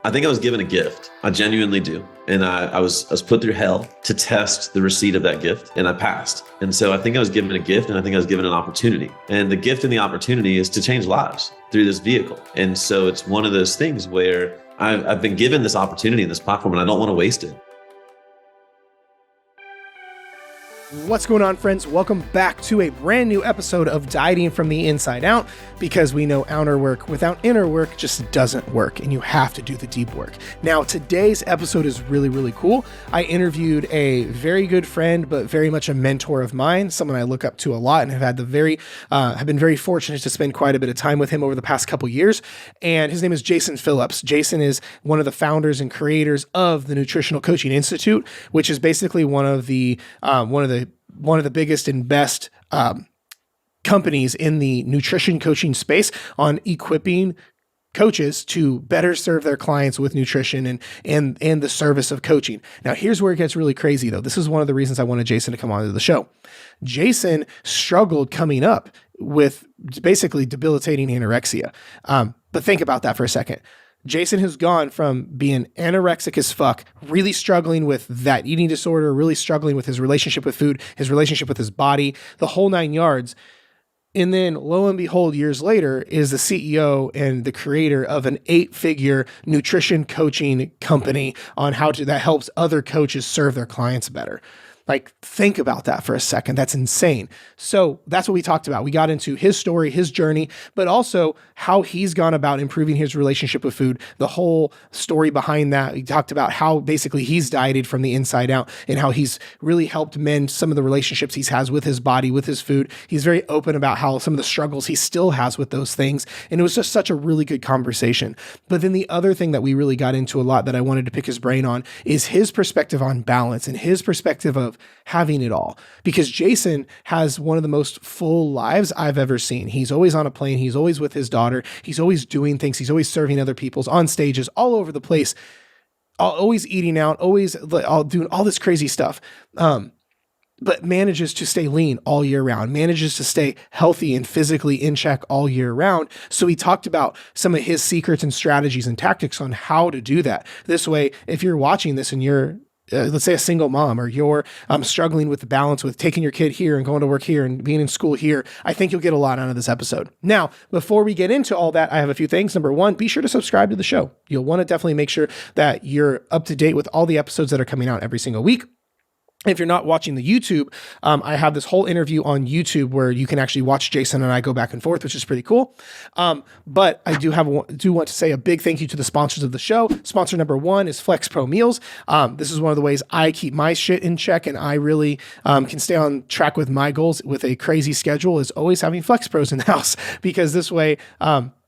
I think I was given a gift. I genuinely do. And I was put through hell to test the receipt of that gift, and I passed. And so I think I was given a gift, and I think I was given an opportunity. And the gift and the opportunity is to change lives through this vehicle. And so it's one of those things where I've been given this opportunity and this platform, and I don't want to waste it. What's going on, friends? Welcome back to a brand new episode of Dieting from the Inside Out, because we know outer work without inner work just doesn't work, and you have to do the deep work. Now, today's episode is really cool. I interviewed a very good friend, but very much a mentor of mine, someone I look up to a lot, and have been very fortunate to spend quite a bit of time with him over the past couple years. And his name is Jason Phillips. Jason is one of the founders and creators of the Nutritional Coaching Institute, which is basically one of the biggest and best companies in the nutrition coaching space on equipping coaches to better serve their clients with nutrition and the service of coaching. Now, here's where it gets really crazy, though. This is one of the reasons I wanted Jason to come onto the show. Jason struggled coming up with basically debilitating anorexia. But think about that for a second. Jason has gone from being anorexic as fuck, really struggling with that eating disorder, really struggling with his relationship with food, his relationship with his body, the whole 9 yards. And then lo and behold, years later, is the CEO and the creator of an 8-figure nutrition coaching company that helps other coaches serve their clients better. Like, think about that for a second. That's insane. So that's what we talked about. We got into his story, his journey, but also how he's gone about improving his relationship with food, the whole story behind that. We talked about how basically he's dieted from the inside out and how he's really helped mend some of the relationships he has with his body, with his food. He's very open about how some of the struggles he still has with those things. And it was just such a really good conversation. But then the other thing that we really got into a lot that I wanted to pick his brain on is his perspective on balance and his perspective of having it all, because Jason has one of the most full lives I've ever seen. He's always on a plane. He's always with his daughter. He's always doing things. He's always serving other people's on stages all over the place, always eating out, always doing all this crazy stuff. But manages to stay lean all year round, manages to stay healthy and physically in check all year round. So he talked about some of his secrets and strategies and tactics on how to do that. This way, if you're watching this and you're let's say a single mom, or you're struggling with the balance with taking your kid here and going to work here and being in school here, I think you'll get a lot out of this episode. Now, before we get into all that, I have a few things. Number one, be sure to subscribe to the show. You'll want to definitely make sure that you're up to date with all the episodes that are coming out every single week. If you're not watching the YouTube, I have this whole interview on YouTube where you can actually watch Jason and I go back and forth, which is pretty cool. But I do want to say a big thank you to the sponsors of the show. Sponsor number one is Flex Pro Meals. This is one of the ways I keep my shit in check, and I really can stay on track with my goals with a crazy schedule, is always having Flex Pros in the house, because this way,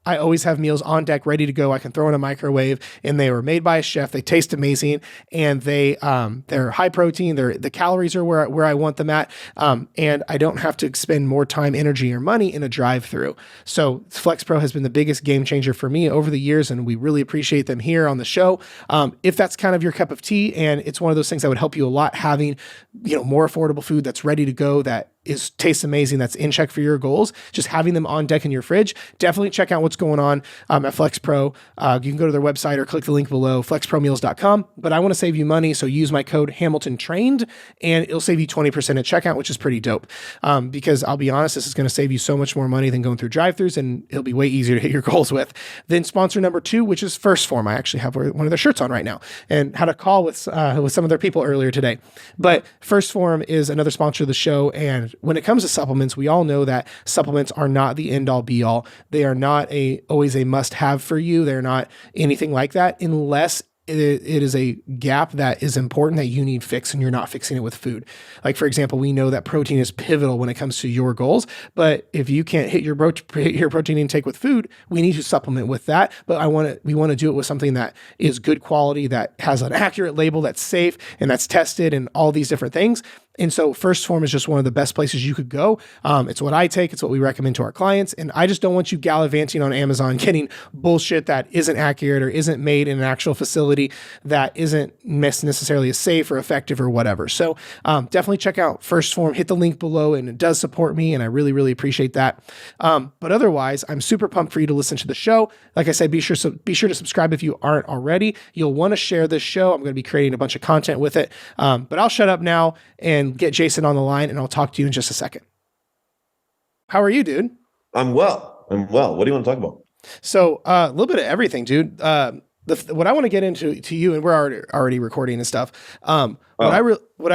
I always have meals on deck ready to go. I can throw in a microwave, and they were made by a chef. They taste amazing, and they're high protein. The calories are where I want them at. And I don't have to spend more time, energy, or money in a drive-through. So Flex Pro has been the biggest game changer for me over the years, and we really appreciate them here on the show. If that's kind of your cup of tea, and it's one of those things that would help you a lot, having, more affordable food that's ready to go, that tastes amazing, that's in check for your goals, just having them on deck in your fridge, definitely check out what's going on at Flex Pro. You can go to their website or click the link below, flexpromeals.com. But I want to save you money, so use my code HamiltonTrained, and it'll save you 20% at checkout, which is pretty dope. Because I'll be honest, this is going to save you so much more money than going through drive-thrus, and it'll be way easier to hit your goals with. Then sponsor number two, which is First Form. I actually have one of their shirts on right now, and had a call with some of their people earlier today. But First Form is another sponsor of the show, and when it comes to supplements, we all know that supplements are not the end all be all. They are not always a must have for you. They're not anything like that, unless it is a gap that is important that you need fixed and you're not fixing it with food. Like, for example, we know that protein is pivotal when it comes to your goals, but if you can't hit your protein intake with food, we need to supplement with that. But we want to do it with something that is good quality, that has an accurate label, that's safe and that's tested, and all these different things. And so First Form is just one of the best places you could go. It's what I take. It's what we recommend to our clients. And I just don't want you gallivanting on Amazon, getting bullshit that isn't accurate or isn't made in an actual facility that isn't necessarily as safe or effective or whatever. So definitely check out First Form, hit the link below, and it does support me. And I really, really appreciate that. But otherwise, I'm super pumped for you to listen to the show. Like I said, be sure to subscribe if you aren't already. You'll want to share this show. I'm going to be creating a bunch of content with it. But I'll shut up now and get Jason on the line, and I'll talk to you in just a second. How are you, dude? I'm well. What do you want to talk about? So a little bit of everything, dude. What I want to get into to you, and we're already recording and stuff. What I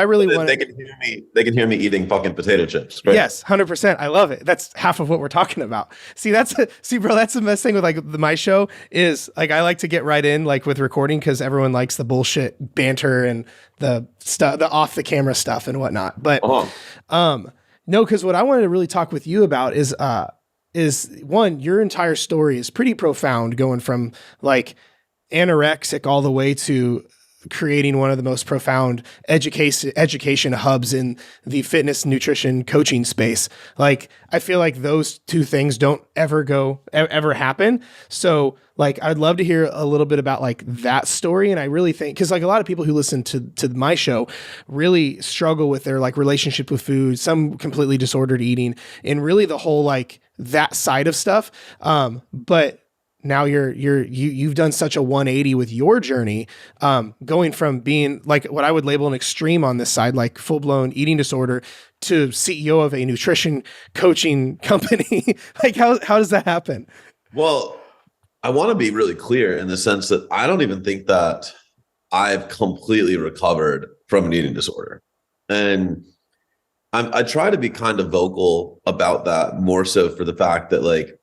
really want they can hear me eating fucking potato chips. Right? Yes, 100%. I love it. That's half of what we're talking about. Bro, that's the best thing with like my show is like, I like to get right in like with recording because everyone likes the bullshit banter and the stuff, the off the camera stuff and whatnot. But, no, because what I wanted to really talk with you about is one, your entire story is pretty profound, going from like anorexic all the way to creating one of the most profound education hubs in the fitness, nutrition, coaching space. Like, I feel like those two things don't ever happen. So like, I'd love to hear a little bit about like that story. And I really think, cause like a lot of people who listen to my show really struggle with their like relationship with food, some completely disordered eating, and really the whole, like that side of stuff. But now you've done such a 180 with your journey, going from being like what I would label an extreme on this side, like full blown eating disorder, to CEO of a nutrition coaching company. Like how does that happen? Well, I want to be really clear in the sense that I don't even think that I've completely recovered from an eating disorder. And I try to be kind of vocal about that, more so for the fact that like,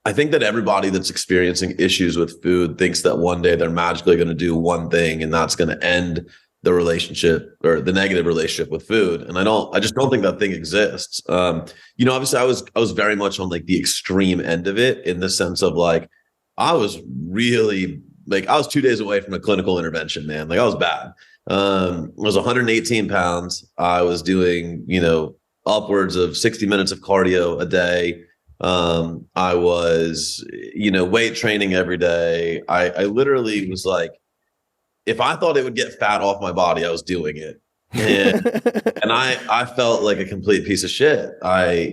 I think that everybody that's experiencing issues with food thinks that one day they're magically going to do one thing and that's going to end the relationship or the negative relationship with food. And I just don't think that thing exists. Obviously I was very much on like the extreme end of it, in the sense of like, I was really like, I was 2 days away from a clinical intervention, man. Like I was bad. I was 118 pounds. I was doing, upwards of 60 minutes of cardio a day. I was, weight training every day. I literally was like, if I thought it would get fat off my body, I was doing it. And I felt like a complete piece of shit. I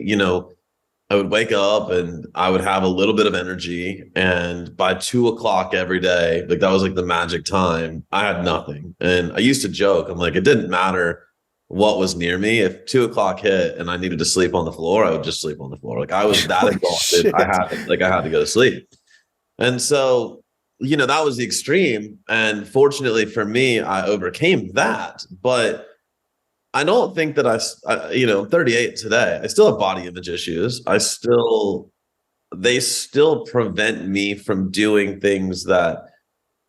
would wake up and I would have a little bit of energy. And by 2:00 every day, like that was like the magic time, I had nothing. And I used to joke, I'm like, it didn't matter what was near me. If 2:00 hit and I needed to sleep on the floor, I would just sleep on the floor. Like I was that exhausted. I had to go to sleep. And so, that was the extreme. And fortunately for me, I overcame that. But I don't think that I'm 38 today. I still have body image issues. They still prevent me from doing things that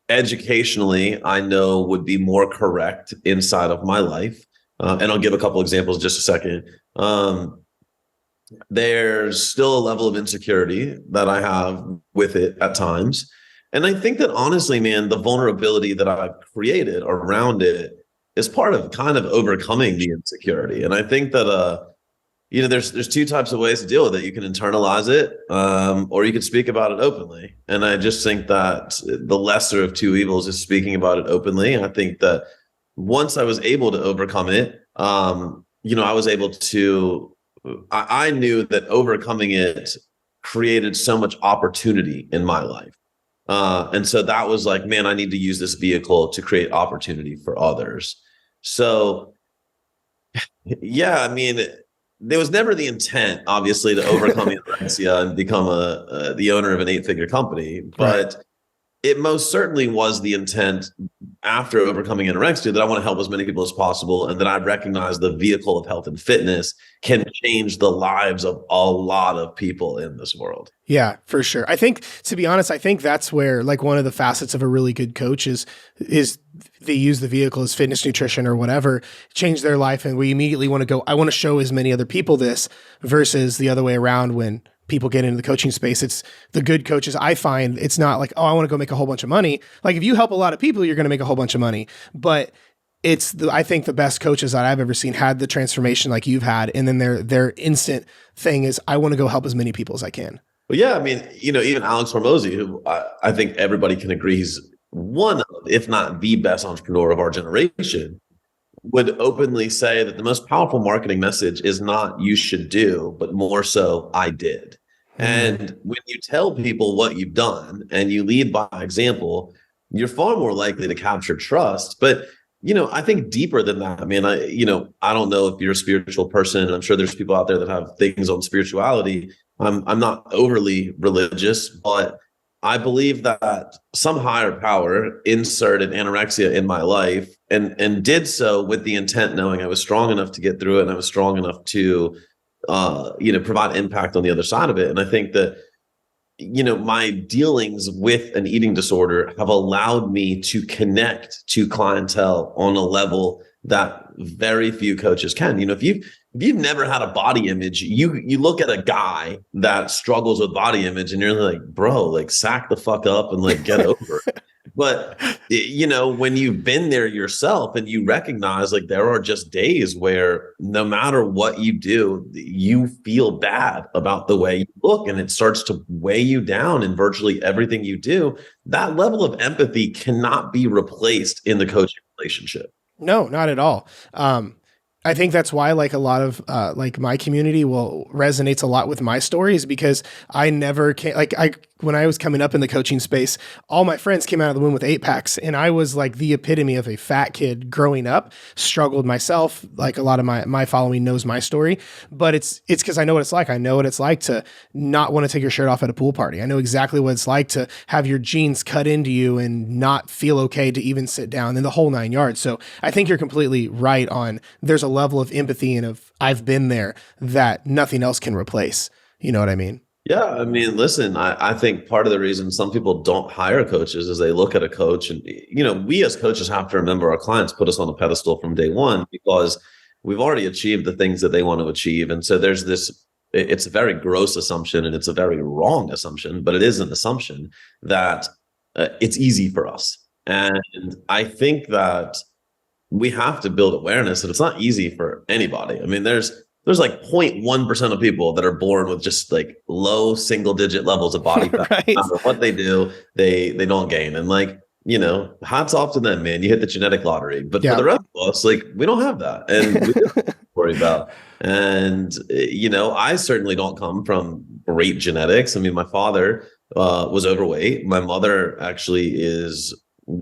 educationally I know would be more correct inside of my life. And I'll give a couple examples in just a second. There's still a level of insecurity that I have with it at times. And I think that honestly, man, the vulnerability that I've created around it is part of kind of overcoming the insecurity. And I think that, there's two types of ways to deal with it. You can internalize it, or you can speak about it openly. And I just think that the lesser of two evils is speaking about it openly. And I think that once I was able to overcome it, I was able to, I knew that overcoming it created so much opportunity in my life. And so that was like, man, I need to use this vehicle to create opportunity for others. So yeah, I mean, there was never the intent, obviously, to overcome anorexia and become the owner of an 8-figure company, but right. It most certainly was the intent after overcoming anorexia that I want to help as many people as possible, and that I recognize the vehicle of health and fitness can change the lives of a lot of people in this world. Yeah, for sure. I think, to be honest, that's where like one of the facets of a really good coach is they use the vehicle as fitness, nutrition, or whatever, change their life. And we immediately want to go, I want to show as many other people this, versus the other way around. When people get into the coaching space, it's the good coaches. I find it's not like, oh, I want to go make a whole bunch of money. Like if you help a lot of people, you're going to make a whole bunch of money. But I think the best coaches that I've ever seen had the transformation like you've had. And then their instant thing is, I want to go help as many people as I can. Well, yeah, I mean, even Alex Hormozy, who I think everybody can agree he's one of, if not the best entrepreneur of our generation, would openly say that the most powerful marketing message is not "you should do," but more so "I did." And when you tell people what you've done and you lead by example, you're far more likely to capture trust. But I think deeper than that, man, I don't know if you're a spiritual person. I'm sure there's people out there that have things on spirituality. I'm not overly religious, but I believe that some higher power inserted anorexia in my life and did so with the intent, knowing I was strong enough to get through it and I was strong enough to, provide impact on the other side of it. And I think that, my dealings with an eating disorder have allowed me to connect to clientele on a level that very few coaches can. If you've never had a body image, you look at a guy that struggles with body image and you're like, bro, like sack the fuck up and like get over it. But when you've been there yourself and you recognize like there are just days where no matter what you do, you feel bad about the way you look and it starts to weigh you down in virtually everything you do. That level of empathy cannot be replaced in the coaching relationship. No, not at all. I think that's why like a lot of like my community resonates a lot with my stories, because I never came, when I was coming up in the coaching space, all my friends came out of the womb with 8-packs and I was like the epitome of a fat kid growing up, struggled myself. Like a lot of my following knows my story, but it's because I know what it's like. I know what it's like to not want to take your shirt off at a pool party. I know exactly what it's like to have your jeans cut into you and not feel okay to even sit down in the whole 9 yards. So I think you're completely right on. There's a level of empathy and of I've been there that nothing else can replace. You know what I mean? Yeah. I mean, listen, I think part of the reason some people don't hire coaches is they look at a coach and, we as coaches have to remember our clients put us on a pedestal from day one because we've already achieved the things that they want to achieve. And so there's it's a very gross assumption and it's a very wrong assumption, but it is an assumption that it's easy for us. And I think that we have to build awareness that it's not easy for anybody. I mean, there's like 0.1% of people that are born with just like low single digit levels of body fat. Right. No matter what they do, they don't gain. And like, hats off to them, man. You hit the genetic lottery. But for the rest of us, like we don't have that. And we don't have to worry about. And, I certainly don't come from great genetics. I mean, my father was overweight. My mother actually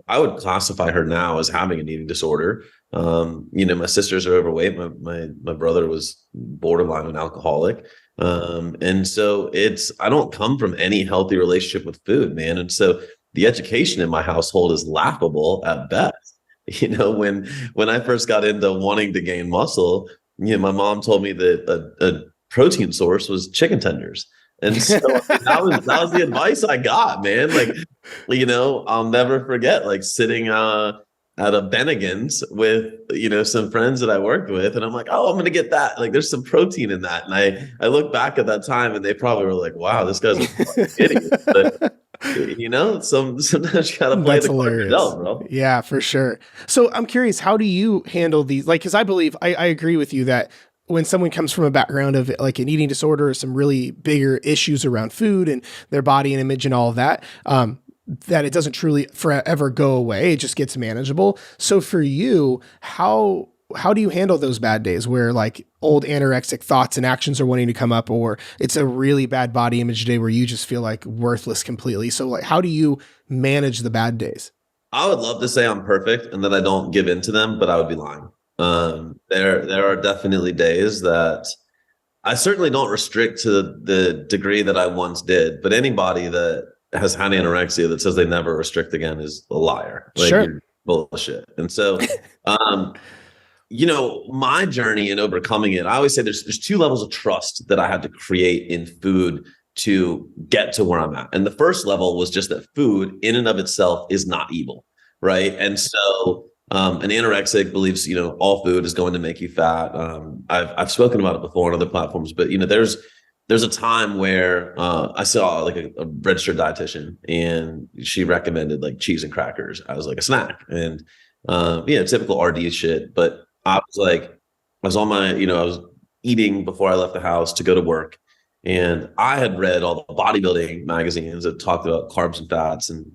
I would classify her now as having an eating disorder. My sisters are overweight. My brother was borderline an alcoholic. And so I don't come from any healthy relationship with food, man. And so the education in my household is laughable at best. When I first got into wanting to gain muscle, my mom told me that a protein source was chicken tenders. And so that was the advice I got, man. Like, I'll never forget like sitting at a Bennigan's with, some friends that I worked with. And I'm like, oh, I'm going to get that. Like there's some protein in that. And I look back at that time and they probably were like, wow, this guy's a fucking idiot. But, sometimes you got to play the card yourself, bro. Yeah, for sure. So I'm curious, how do you handle these? Like, cause I believe I agree with you that when someone comes from a background of like an eating disorder or some really bigger issues around food and their body and image and all of that, that it doesn't truly forever go away. It just gets manageable. So for you, how do you handle those bad days where like old anorexic thoughts and actions are wanting to come up, or it's a really bad body image day where you just feel like worthless completely? So like, how do you manage the bad days? I would love to say I'm perfect and that I don't give in to them, but I would be lying. There are definitely days that I certainly don't restrict to the degree that I once did, but anybody that has had anorexia that says they never restrict again is a liar. Like Sure. You're bullshit. And so, my journey in overcoming it, I always say there's two levels of trust that I had to create in food to get to where I'm at. And the first level was just that food in and of itself is not evil. Right. And so an anorexic believes, all food is going to make you fat. I've spoken about it before on other platforms, but there's a time where I saw like a registered dietitian and she recommended like cheese and crackers as like a snack. And Typical RD shit. But I was like, I was on my, I was eating before I left the house to go to work. And I had read all the bodybuilding magazines that talked about carbs and fats and,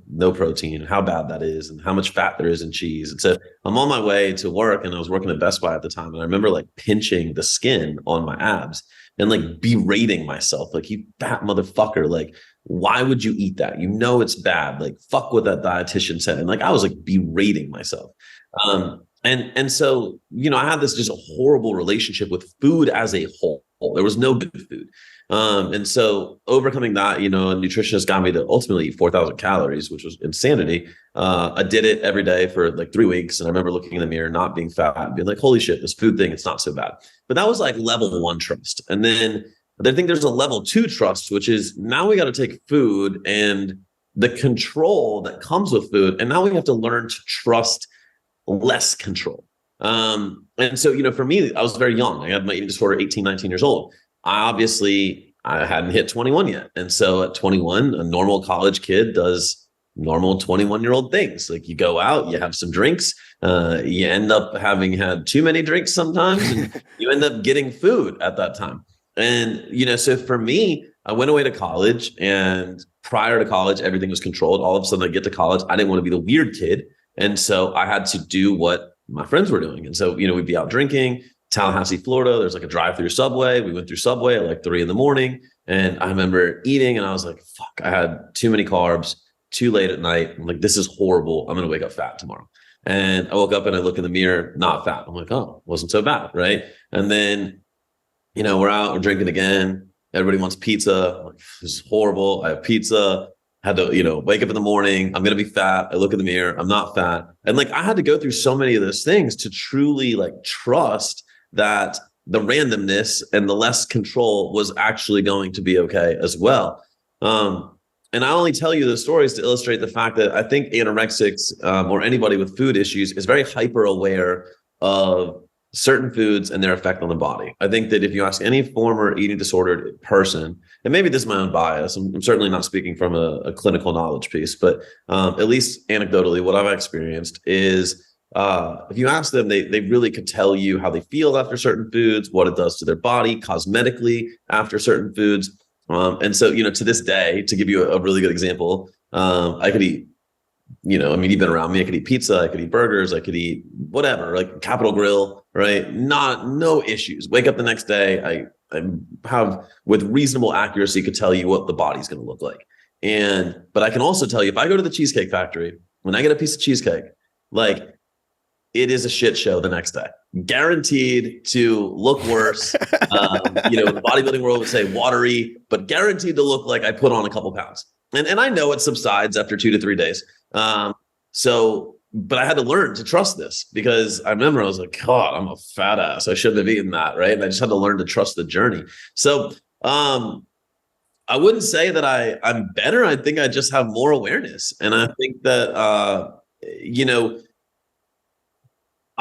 no protein, how bad that is and how much fat there is in cheese. And so I'm on my way to work, and I was working at Best Buy at the time. And I remember like pinching the skin on my abs and like berating myself, like, you fat motherfucker, like, why would you eat that? It's bad. Like, fuck what that dietitian said. And like, I was like berating myself. And so, I had this just a horrible relationship with food as a whole. There was no good food. And so overcoming that, a nutritionist got me to ultimately eat 4,000 calories, which was insanity. I did it every day for like 3 weeks. And I remember looking in the mirror, not being fat, and being like, holy shit, this food thing, it's not so bad. But that was like level 1 trust. And then I think there's a level 2 trust, which is now we got to take food and the control that comes with food. And now we have to learn to trust less control. And so, for me, I was very young. I had my eating disorder 18, 19 years old. I hadn't hit 21 yet. And so at 21, a normal college kid does normal 21-year-old things. Like, you go out, you have some drinks, you end up having had too many drinks sometimes, and you end up getting food at that time. And, so for me, I went away to college, and prior to college, everything was controlled. All of a sudden I get to college. I didn't want to be the weird kid. And so I had to do what my friends were doing. And so, we'd be out drinking. Tallahassee, Florida, there's like a drive-through Subway. We went through Subway at like 3 a.m. And I remember eating, and I was like, fuck, I had too many carbs, too late at night. I'm like, this is horrible. I'm going to wake up fat tomorrow. And I woke up and I look in the mirror, not fat. I'm like, oh, wasn't so bad. Right. And then, we're out, we're drinking again. Everybody wants pizza. I'm like, this is horrible. I have pizza. Had to, wake up in the morning. I'm going to be fat. I look in the mirror. I'm not fat. And like, I had to go through so many of those things to truly like trust that the randomness and the less control was actually going to be okay as well. And I only tell you those stories to illustrate the fact that I think anorexics or anybody with food issues is very hyper aware of certain foods and their effect on the body. I think that if you ask any former eating disordered person, and maybe this is my own bias, I'm certainly not speaking from a clinical knowledge piece, but at least anecdotally, what I've experienced is if you ask them, they really could tell you how they feel after certain foods, what it does to their body cosmetically after certain foods. And so, to this day, to give you a really good example, I could eat, you've been around me. I could eat pizza. I could eat burgers. I could eat whatever, like Capital Grill, right? No issues. Wake up the next day. I have with reasonable accuracy could tell you what the body's going to look like. But I can also tell you, if I go to the Cheesecake Factory, when I get a piece of cheesecake, like, it is a shit show the next day, guaranteed to look worse. The bodybuilding world would say watery, but guaranteed to look like I put on a couple pounds. And I know it subsides after 2 to 3 days. But I had to learn to trust this, because I remember I was like, God, I'm a fat ass. I shouldn't have eaten that. Right. And I just had to learn to trust the journey. So, I wouldn't say that I'm better. I think I just have more awareness. And I think that,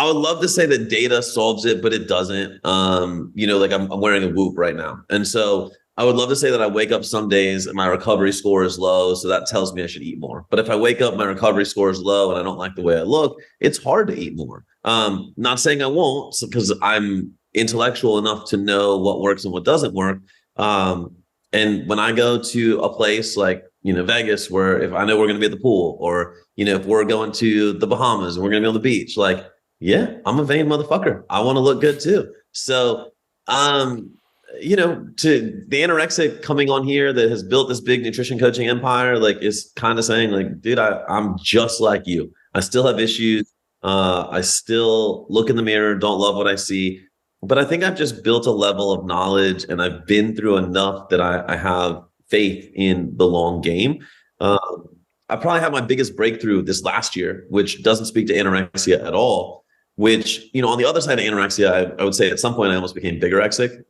I would love to say that data solves it, but it doesn't. Like I'm wearing a Whoop right now. And so I would love to say that I wake up some days and my recovery score is low. So that tells me I should eat more. But if I wake up, my recovery score is low and I don't like the way I look, it's hard to eat more. Not saying I won't, because I'm intellectual enough to know what works and what doesn't work. And when I go to a place like, Vegas, where if I know we're going to be at the pool, or, if we're going to the Bahamas and we're going to be on the beach, like, yeah, I'm a vain motherfucker. I want to look good too. So, to the anorexic coming on here that has built this big nutrition coaching empire, like, is kind of saying like, dude, I'm just like you. I still have issues. I still look in the mirror, don't love what I see, but I think I've just built a level of knowledge and I've been through enough that I have faith in the long game. I probably had my biggest breakthrough this last year, which doesn't speak to anorexia at all. Which, on the other side of anorexia, I would say at some point I almost became bigorexic.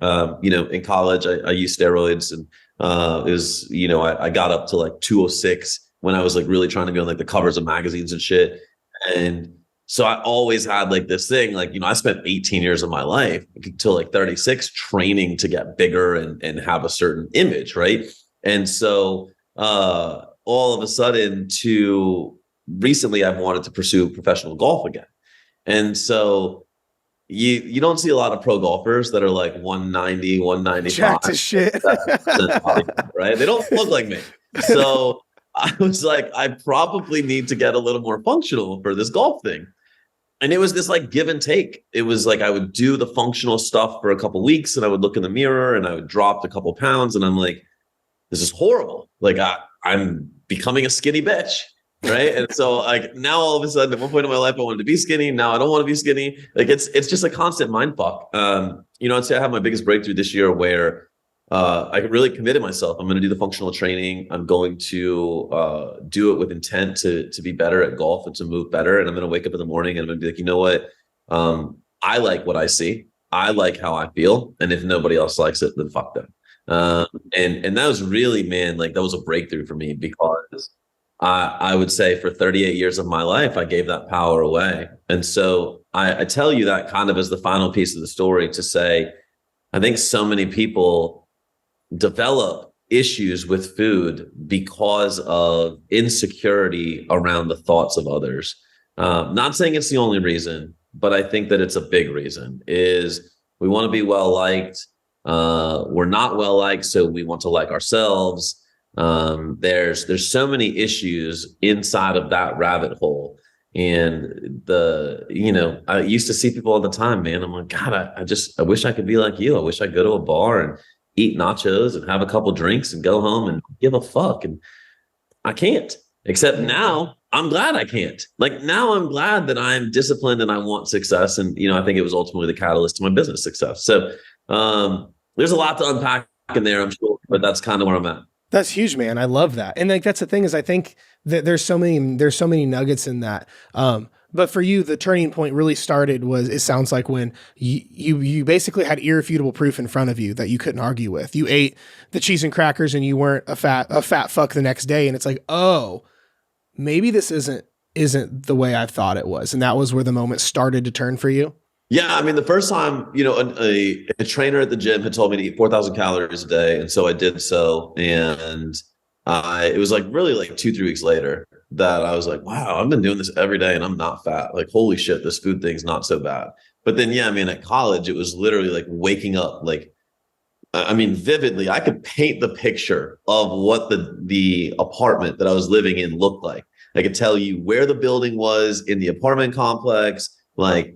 In college, I used steroids, and I got up to like 206 when I was like really trying to be on like the covers of magazines and shit. And so I always had like this thing, like, I spent 18 years of my life until like 36 training to get bigger and have a certain image, right? And so all of a sudden to recently I've wanted to pursue professional golf again. And so you don't see a lot of pro golfers that are like 190, 195. Jacked to shit. Right? They don't look like me. So I was like, I probably need to get a little more functional for this golf thing. And it was this like give and take. It was like I would do the functional stuff for a couple of weeks and I would look in the mirror and I would drop a couple of pounds and I'm like, this is horrible. Like I'm becoming a skinny bitch. Right. And so like now all of a sudden at one point in my life, I wanted to be skinny. Now I don't want to be skinny. Like it's just a constant mind fuck. I'd say I had my biggest breakthrough this year where I really committed myself. I'm going to do the functional training. I'm going to do it with intent to be better at golf and to move better. And I'm going to wake up in the morning and I'm going to be like, you know what? I like what I see. I like how I feel. And if nobody else likes it, then fuck them. And that was really, man, like that was a breakthrough for me because I would say for 38 years of my life, I gave that power away. And so I tell you that kind of as the final piece of the story to say, I think so many people develop issues with food because of insecurity around the thoughts of others. Not saying it's the only reason, but I think that it's a big reason is we want to be well liked. We're not well liked, so we want to like ourselves. There's so many issues inside of that rabbit hole. And I used to see people all the time, man. I'm like, God, I wish I could be like you. I wish I could go to a bar and eat nachos and have a couple drinks and go home and give a fuck. And I can't, except now I'm glad I can't. Like now I'm glad that I'm disciplined and I want success. And, I think it was ultimately the catalyst to my business success. So, there's a lot to unpack in there, I'm sure, but that's kind of where I'm at. That's huge, man. I love that. And like, that's the thing is I think that there's so many nuggets in that. But for you, the turning point really started it sounds like when you basically had irrefutable proof in front of you that you couldn't argue with. You ate the cheese and crackers and you weren't a fat fuck the next day. And it's like, oh, maybe this isn't the way I thought it was. And that was where the moment started to turn for you. Yeah. I mean, the first time, a trainer at the gym had told me to eat 4,000 calories a day. And so I did so. And it was like really like 2-3 weeks later that I was like, wow, I've been doing this every day and I'm not fat. Like, holy shit, this food thing's not so bad. But then, at college, it was literally like waking up, like, vividly, I could paint the picture of what the apartment that I was living in looked like. I could tell you where the building was in the apartment complex, like,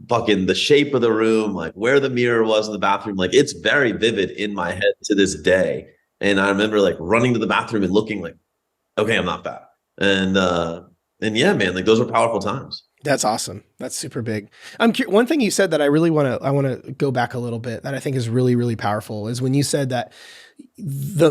fucking the shape of the room, like where the mirror was in the bathroom. Like it's very vivid in my head to this day. And I remember like running to the bathroom and looking like, okay, I'm not fat. And yeah, man, like those were powerful times. That's awesome. That's super big. One thing you said that I want to go back a little bit that I think is really, really powerful is when you said that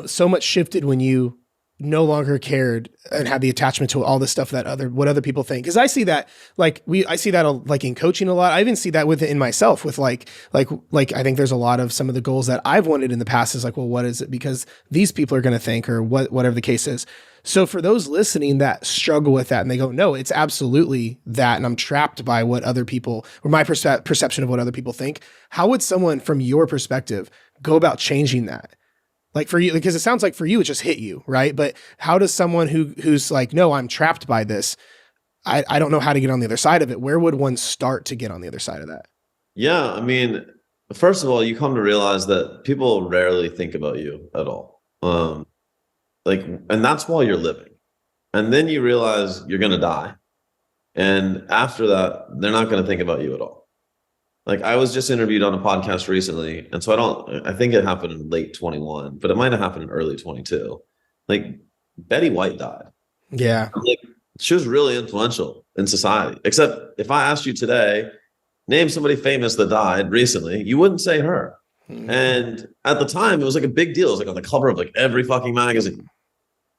so much shifted when you no longer cared and had the attachment to all this stuff what other people think. Cause I see that I see that like in coaching a lot. I even see that in myself with like I think there's a lot of some of the goals that I've wanted in the past is like, well, what is it? Because these people are going to think or whatever the case is. So for those listening that struggle with that and they go, no, it's absolutely that. And I'm trapped by what other people or my perception of what other people think. How would someone from your perspective go about changing that? Like for you, because it sounds like for you, it just hit you, right? But how does someone who's like, no, I'm trapped by this. I don't know how to get on the other side of it. Where would one start to get on the other side of that? Yeah. I mean, first of all, you come to realize that people rarely think about you at all. And that's while you're living. And then you realize you're going to die. And after that, they're not going to think about you at all. Like I was just interviewed on a podcast recently. And so I think it happened in late 21, but it might've happened in early 22. Like Betty White died. Yeah. Like she was really influential in society, except if I asked you today, name somebody famous that died recently, you wouldn't say her. Mm-hmm. And at the time it was like a big deal. It was like on the cover of like every fucking magazine.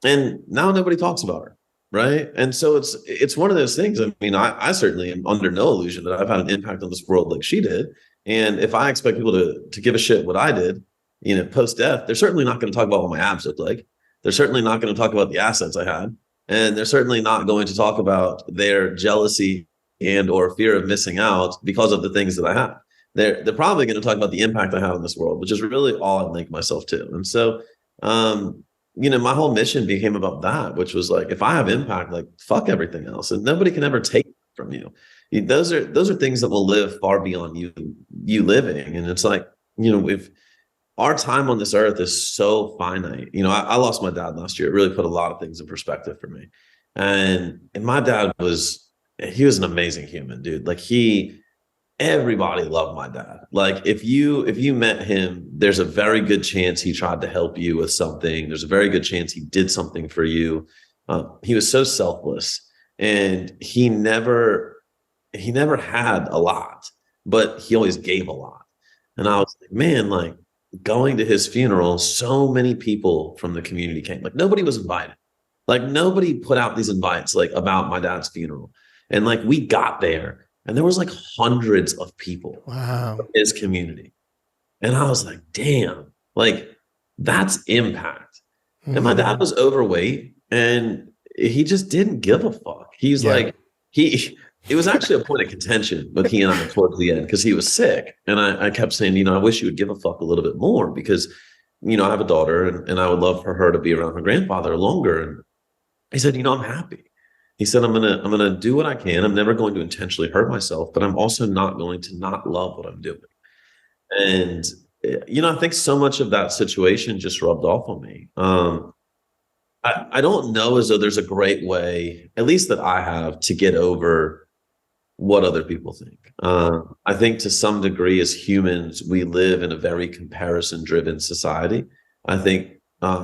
And now nobody talks about her. Right. And so it's one of those things. I mean, I certainly am under no illusion that I've had an impact on this world like she did. And if I expect people to give a shit what I did, post death, they're certainly not going to talk about what my abs looked like. They're certainly not going to talk about the assets I had. And they're certainly not going to talk about their jealousy and or fear of missing out because of the things that I have. They're probably going to talk about the impact I have in this world, which is really all I link myself to. And so, my whole mission became about that, which was like, if I have impact, like fuck everything else, and nobody can ever take it from you. Those are things that will live far beyond you living. And it's like, if our time on this earth is so finite. I lost my dad last year. It really put a lot of things in perspective for me. And my dad he was an amazing human, dude. Like everybody loved my dad. Like if you met him, there's a very good chance he tried to help you with something. There's a very good chance he did something for you. He was so selfless, and he never had a lot, but he always gave a lot. And I was like, man, like going to his funeral, so many people from the community came. Like nobody was invited. Like nobody put out these invites like about my dad's funeral. And like we got there and there was like hundreds of people from his community. And I was like, damn, like that's impact. And my dad was overweight and he just didn't give a fuck. He's like, it was actually a point of contention with he and I towards the end because he was sick. And I kept saying, I wish you would give a fuck a little bit more because, I have a daughter and I would love for her to be around her grandfather longer. And he said, I'm happy. He said, I'm gonna do what I can. I'm never going to intentionally hurt myself, but I'm also not going to not love what I'm doing. And, I think so much of that situation just rubbed off on me. I don't know as though there's a great way, at least that I have, to get over what other people think. I think to some degree as humans, we live in a very comparison-driven society. I think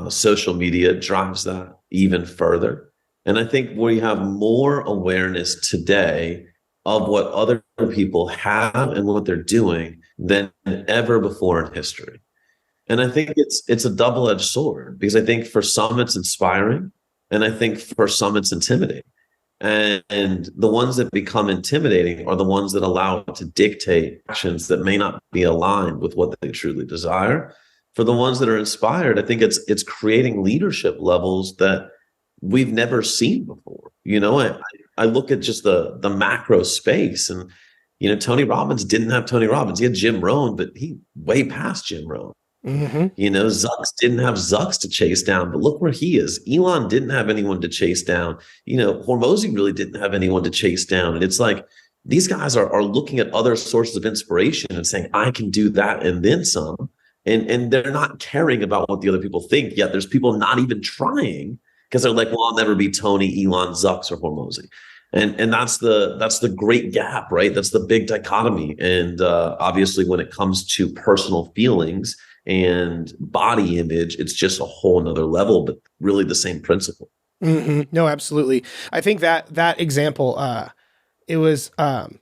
social media drives that even further. And I think we have more awareness today of what other people have and what they're doing than ever before in history. And I think it's a double-edged sword because I think for some it's inspiring and I think for some it's intimidating. And the ones that become intimidating are the ones that allow it to dictate actions that may not be aligned with what they truly desire. For the ones that are inspired, I think it's creating leadership levels that we've never seen before. I look at just the macro space and, Tony Robbins didn't have Tony Robbins. He had Jim Rohn, but he way past Jim Rohn. Zucks didn't have Zucks to chase down, but look where he is. Elon didn't have anyone to chase down. Hormozy really didn't have anyone to chase down. And it's like, these guys are looking at other sources of inspiration and saying, I can do that and then some. And they're not caring about what the other people think. Yet there's people not even trying because they're like, well, I'll never be Tony, Elon, Zucks, or Hormozy. And that's the great gap, right? That's the big dichotomy. And obviously when it comes to personal feelings and body image, it's just a whole nother level, but really the same principle. No, absolutely. I think that example, it was when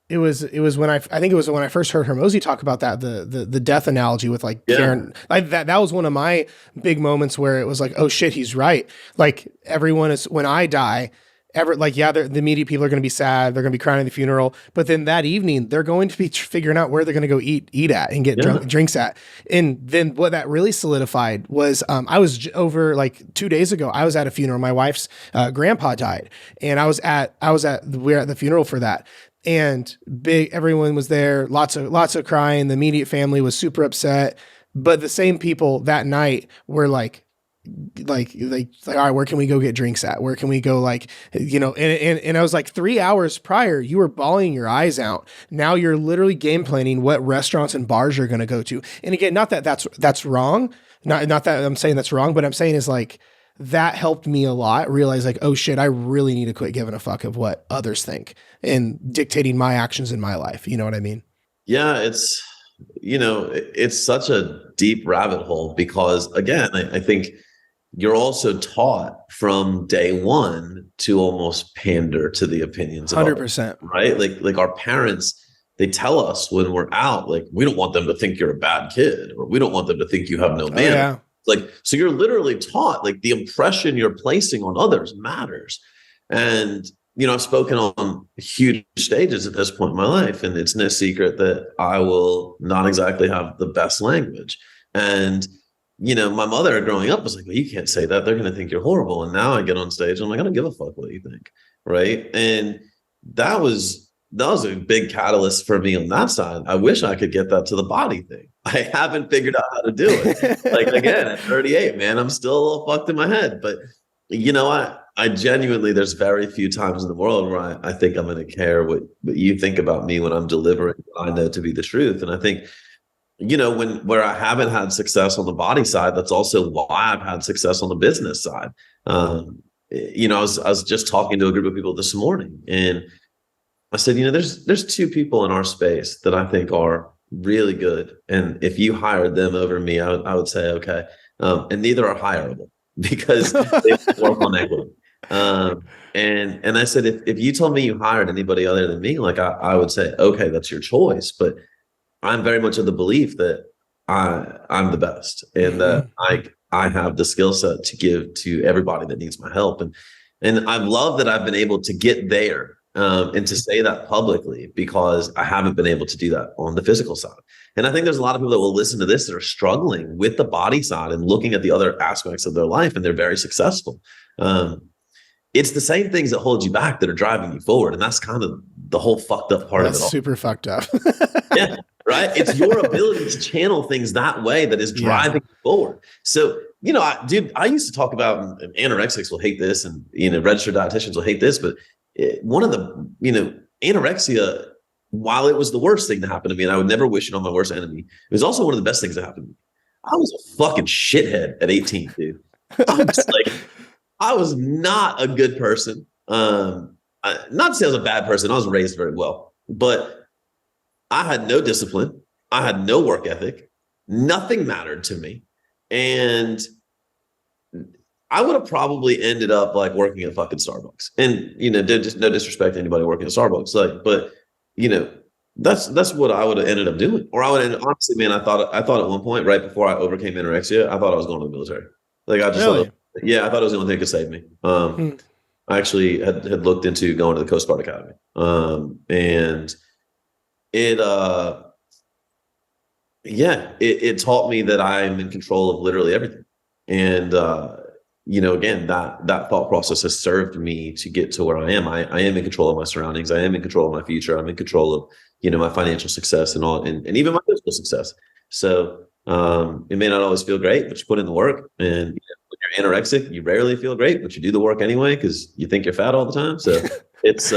I think it was when I first heard Hormozy talk about that, the death analogy with like Karen, like that was one of my big moments where it was like, oh shit, he's right. Like everyone is, when I die, the immediate people are going to be sad. They're going to be crying at the funeral. But then that evening, they're going to be figuring out where they're going to go eat at and get drinks at. And then what that really solidified was I was over like 2 days ago. I was at a funeral. My wife's grandpa died, and we were at the funeral for that. And everyone was there. Lots of crying. The immediate family was super upset. But the same people that night were like, all right, where can we go get drinks at? Where can we go? And I was like, 3 hours prior, you were bawling your eyes out. Now you're literally game planning what restaurants and bars you're going to go to. And again, not that that's wrong. Not that I'm saying that's wrong, but I'm saying is like, that helped me a lot. Realize like, oh shit, I really need to quit giving a fuck of what others think and dictating my actions in my life. You know what I mean? Yeah, it's such a deep rabbit hole because again, I think you're also taught from day one to almost pander to the opinions of 100%, right? Like our parents, they tell us when we're out, like, we don't want them to think you're a bad kid, or we don't want them to think you have no manners. Yeah. Like, so you're literally taught like the impression you're placing on others matters. And, I've spoken on huge stages at this point in my life, and it's no secret that I will not exactly have the best language. And, my mother growing up was like, well, you can't say that. They're going to think you're horrible. And now I get on stage and I'm like, I don't give a fuck what you think. Right. And that was that was a big catalyst for me on that side. I wish I could get that to the body thing. I haven't figured out how to do it. Like, again, at 38, man, I'm still a little fucked in my head. But, I genuinely, there's very few times in the world where I think I'm going to care what you think about me when I'm delivering what I know to be the truth. And I think, where I haven't had success on the body side, that's also why I've had success on the business side. I was just talking to a group of people this morning, and I said, there's two people in our space that I think are really good. And if you hired them over me, I would say, okay. And neither are hireable because they work on equity. And I said, if you told me you hired anybody other than me, like I would say, okay, that's your choice. But I'm very much of the belief that I'm the best, and that I have the skill set to give to everybody that needs my help. And I love that I've been able to get there. And to say that publicly, because I haven't been able to do that on the physical side. And I think there's a lot of people that will listen to this that are struggling with the body side and looking at the other aspects of their life, and they're very successful. It's the same things that hold you back that are driving you forward. And that's kind of the whole fucked up part of it all. Super fucked up. Yeah, right. It's your ability to channel things that way that is driving you forward. So, I used to talk about, and anorexics will hate this, and, registered dietitians will hate this, but one of the, anorexia, while it was the worst thing to happen to me, and I would never wish it on my worst enemy, it was also one of the best things that happened to me. I was a fucking shithead at 18, dude. I was not a good person. Not to say I was a bad person. I was raised very well, but I had no discipline. I had no work ethic. Nothing mattered to me. And I would have probably ended up like working at fucking Starbucks. And, just no disrespect to anybody working at Starbucks. But that's what I would have ended up doing. Or I would have, honestly, man, I thought at one point, right before I overcame anorexia, I thought I was going to the military. Like, I just really? I thought it was the only thing that could save me. I actually had looked into going to the Coast Guard Academy. And it taught me that I'm in control of literally everything. And, again, that thought process has served me to get to where I am. I am in control of my surroundings. I am in control of my future. I'm in control of, my financial success and all, and even my physical success. So, it may not always feel great, but you put in the work. And when you're anorexic, you rarely feel great, but you do the work anyway because you think you're fat all the time. So it's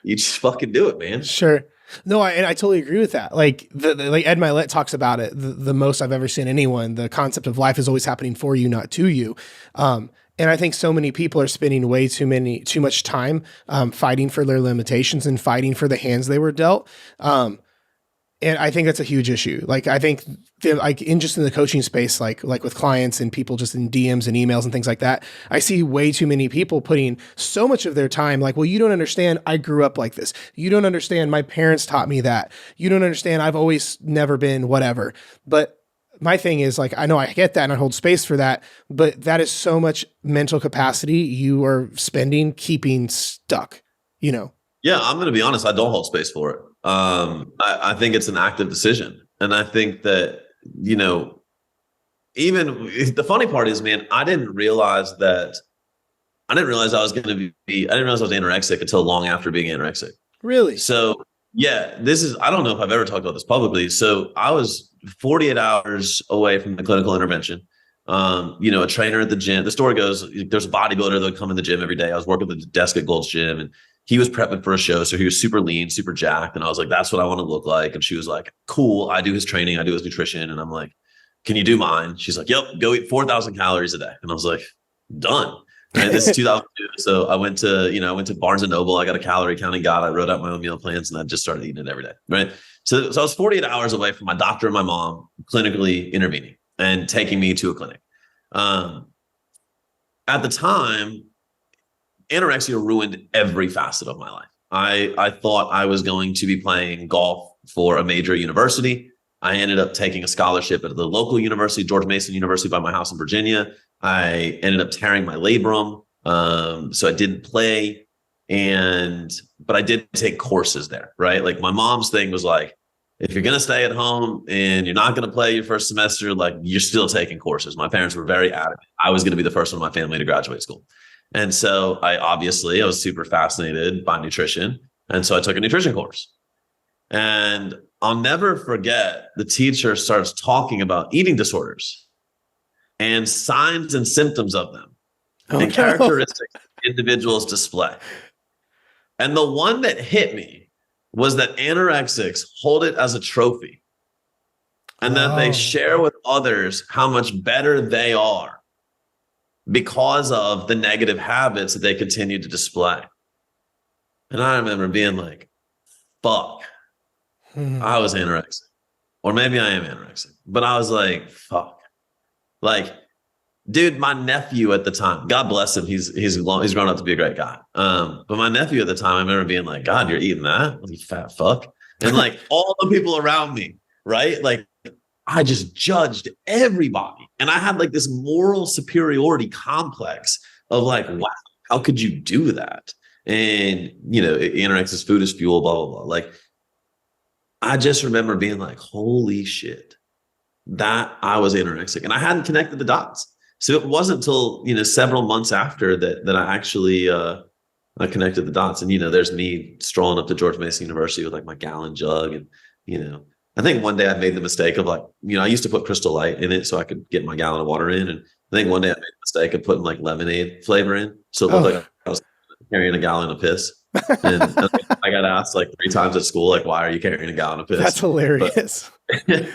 you just fucking do it, man. Sure. No, I totally agree with that. Like like Ed Milet talks about it the most I've ever seen anyone. The concept of life is always happening for you, not to you. And I think so many people are spending too much time fighting for their limitations and fighting for the hands they were dealt. And I think that's a huge issue. Like, I think in the coaching space, like with clients and people just in DMs and emails and things like that, I see way too many people putting so much of their time like, well, you don't understand. I grew up like this. You don't understand. My parents taught me that. You don't understand. I've always never been whatever. But my thing is, like, I know I get that and I hold space for that, but that is so much mental capacity you are spending keeping stuck, Yeah, I'm going to be honest. I don't hold space for it. I think it's an active decision. And I think that, even the funny part is, man, I didn't realize I was anorexic until long after being anorexic. Really? So yeah, I don't know if I've ever talked about this publicly. So I was 48 hours away from the clinical intervention. A trainer at the gym. The story goes, there's a bodybuilder that would come in the gym every day. I was working at the desk at Gold's Gym, and he was prepping for a show. So he was super lean, super jacked. And I was like, that's what I want to look like. And she was like, cool. I do his training. I do his nutrition. And I'm like, can you do mine? She's like, yep, go eat 4,000 calories a day. And I was like, done. And this is 2002. So I went to Barnes and Noble. I got a calorie counting guide. I wrote out my own meal plans, and I just started eating it every day. Right. So I was 48 hours away from my doctor and my mom clinically intervening and taking me to a clinic. At the time, anorexia ruined every facet of my life. I thought I was going to be playing golf for a major university. I ended up taking a scholarship at the local university, George Mason University, by my house in Virginia. I ended up tearing my labrum. So I didn't play, but I did take courses there, right? Like, my mom's thing was like, if you're going to stay at home and you're not going to play your first semester, like, you're still taking courses. My parents were very adamant. I was going to be the first one in my family to graduate school. And so I was super fascinated by nutrition. And so I took a nutrition course. And I'll never forget, the teacher starts talking about eating disorders and signs and symptoms of them and characteristics individuals display. And the one that hit me was that anorexics hold it as a trophy, and that they share with others how much better they are because of the negative habits that they continue to display. And I remember being like, fuck, I was anorexic. Or maybe I am anorexic. But I was like, fuck. Like, dude, my nephew at the time, God bless him, he's grown up to be a great guy. But my nephew at the time, I remember being like, God, you're eating that? You fat fuck. And like all the people around me, right? Like, I just judged everybody. And I had like this moral superiority complex of like, wow, how could you do that? And, you know, anorexia is food is fuel, blah, blah, blah. Like, I just remember being like, holy shit, that I was anorexic. And I hadn't connected the dots. So it wasn't until, you know, several months after that I actually I connected the dots. And, you know, there's me strolling up to George Mason University with like my gallon jug. And, you know, I think one day I made the mistake of like, you know, I used to put Crystal Light in it so I could get my gallon of water in. And I think one day I made the mistake of putting like lemonade flavor in. So it looked like I was carrying a gallon of piss. And I got asked like 3 times at school, like, why are you carrying a gallon of piss? That's hilarious. But,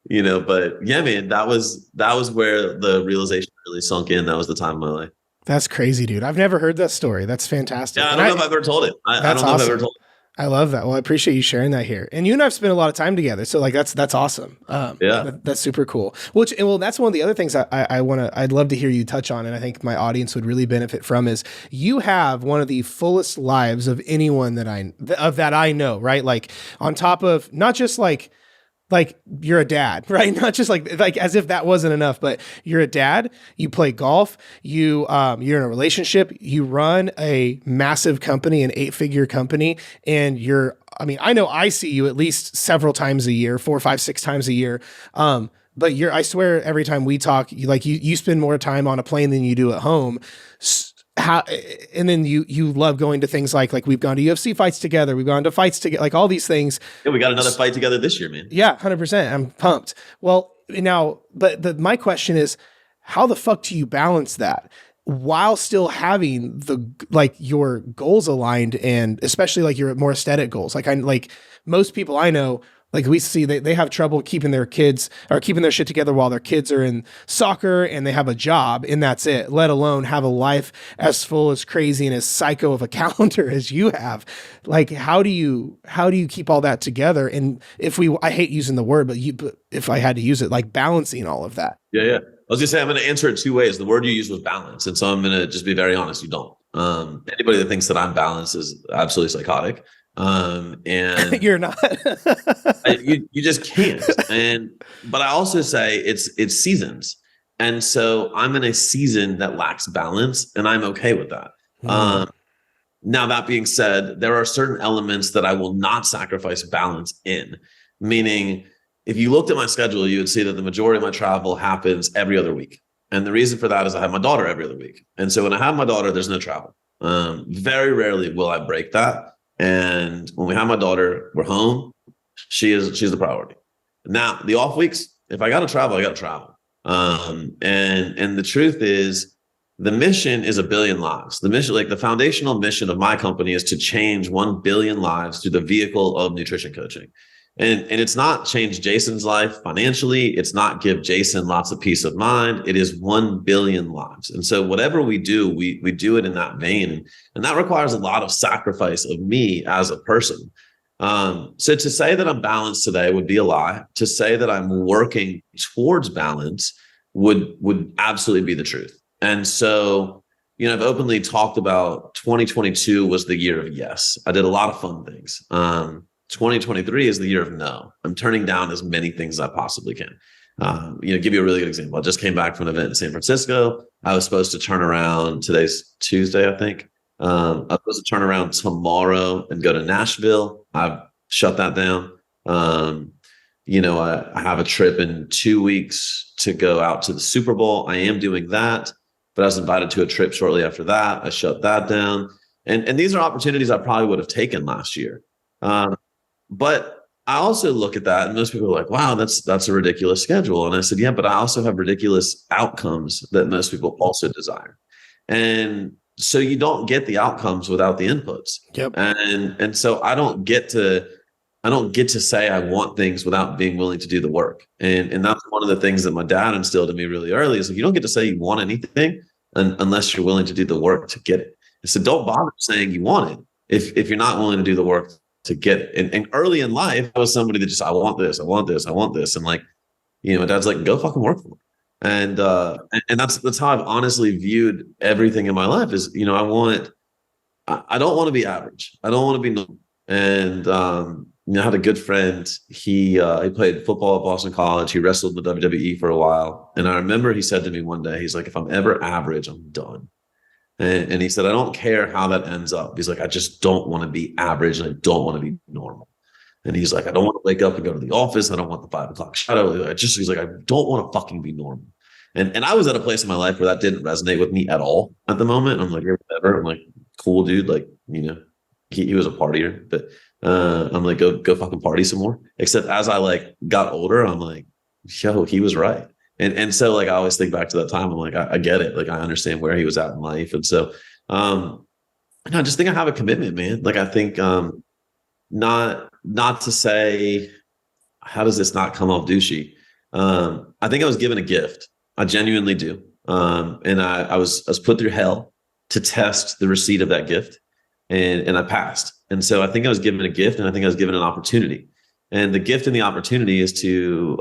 you know, but yeah, man, that was where the realization really sunk in. That was the time of my life. That's crazy, dude. I've never heard that story. That's fantastic. Yeah, I don't know if I've ever told it. I don't know if I've ever told it. I love that. Well, I appreciate you sharing that here. And you and I've spent a lot of time together. So like, that's awesome. That's super cool. Well, that's one of the other things I'd love to hear you touch on. And I think my audience would really benefit from is you have one of the fullest lives of anyone that I know, right? Like on top of not just like you're a dad, right? Not just like as if that wasn't enough, but you're a dad, you play golf, you're in a relationship, you run a massive company, an 8-figure company. And I know I see you at least several times a year, 4, 5, 6 times a year. But I swear every time we talk, you spend more time on a plane than you do at home. And then you love going to things like we've gone to UFC fights together. We've gone to fights together, like all these things. Yeah, we got another fight together this year, man. Yeah, 100%. I'm pumped. Well, now, my question is, how the fuck do you balance that while still having your goals aligned, and especially like your more aesthetic goals? Like most people I know, like we see they have trouble keeping their kids or keeping their shit together while their kids are in soccer and they have a job and that's it, let alone have a life as full, as crazy, and as psycho of a calendar as you have. Like, how do you keep all that together? And I hate using the word, but if I had to use it, like balancing all of that. Yeah. I was gonna say, I'm gonna answer it 2 ways. The word you used was balance. And so I'm gonna just be very honest. You don't. Anybody that thinks that I'm balanced is absolutely psychotic. And you're not. you just can't. But I also say it's seasons. And so I'm in a season that lacks balance, and I'm okay with that. Now, that being said, there are certain elements that I will not sacrifice balance in, meaning if you looked at my schedule, you would see that the majority of my travel happens every other week. And the reason for that is I have my daughter every other week. And so when I have my daughter, there's no travel. Very rarely will I break that. And when we have my daughter, we're home. She's the priority. Now, the off weeks, if I got to travel, I got to travel. And the truth is, the mission is 1 billion lives. The mission, like the foundational mission of my company, is to change 1 billion lives through the vehicle of nutrition coaching. And it's not change Jason's life financially. It's not give Jason lots of peace of mind. It is 1 billion lives. And so whatever we do, we do it in that vein. And that requires a lot of sacrifice of me as a person. So to say that I'm balanced today would be a lie. To say that I'm working towards balance would absolutely be the truth. And so, I've openly talked about 2022 was the year of yes. I did a lot of fun things. 2023 is the year of no. I'm turning down as many things as I possibly can. Give you a really good example. I just came back from an event in San Francisco. I was supposed to turn around. Today's Tuesday, I think. I was supposed to turn around tomorrow and go to Nashville. I've shut that down. I have a trip in 2 weeks to go out to the Super Bowl. I am doing that, but I was invited to a trip shortly after that. I shut that down. And these are opportunities I probably would have taken last year. But I also look at that and most people are like, wow, that's a ridiculous schedule. And I said, yeah, but I also have ridiculous outcomes that most people also desire. And so you don't get the outcomes without the inputs. Yep. And so I don't get to say I want things without being willing to do the work. And that's one of the things that my dad instilled in me really early is, like, you don't get to say you want anything unless you're willing to do the work to get it. So don't bother saying you want it if you're not willing to do the work to get it. And early in life, I was somebody that just, I want this, I want this, I want this. And like, my dad's like, go fucking work for it. And that's how I've honestly viewed everything in my life is, I don't want to be average. I don't want to be normal. And, I had a good friend. He played football at Boston College. He wrestled in the WWE for a while. And I remember he said to me one day, he's like, if I'm ever average, I'm done. And he said, I don't care how that ends up. He's like, I just don't want to be average and I don't want to be normal. And he's like, I don't want to wake up and go to the office. I don't want the 5 o'clock shadow. He's like, I don't want to fucking be normal. And I was at a place in my life where that didn't resonate with me at all at the moment. I'm like, whatever. I'm like, cool, dude. Like, he was a partier, but I'm like, go fucking party some more. Except as I like got older, I'm like, yo, he was right. And so like, I always think back to that time. I'm like, I get it. Like, I understand where he was at in life. And so, I just think I have a commitment, man. Like, I think, not to say, how does this not come off douchey? I think I was given a gift. I genuinely do. And I was put through hell to test the receipt of that gift. And I passed. And so I think I was given a gift, and I think I was given an opportunity. And the gift and the opportunity is to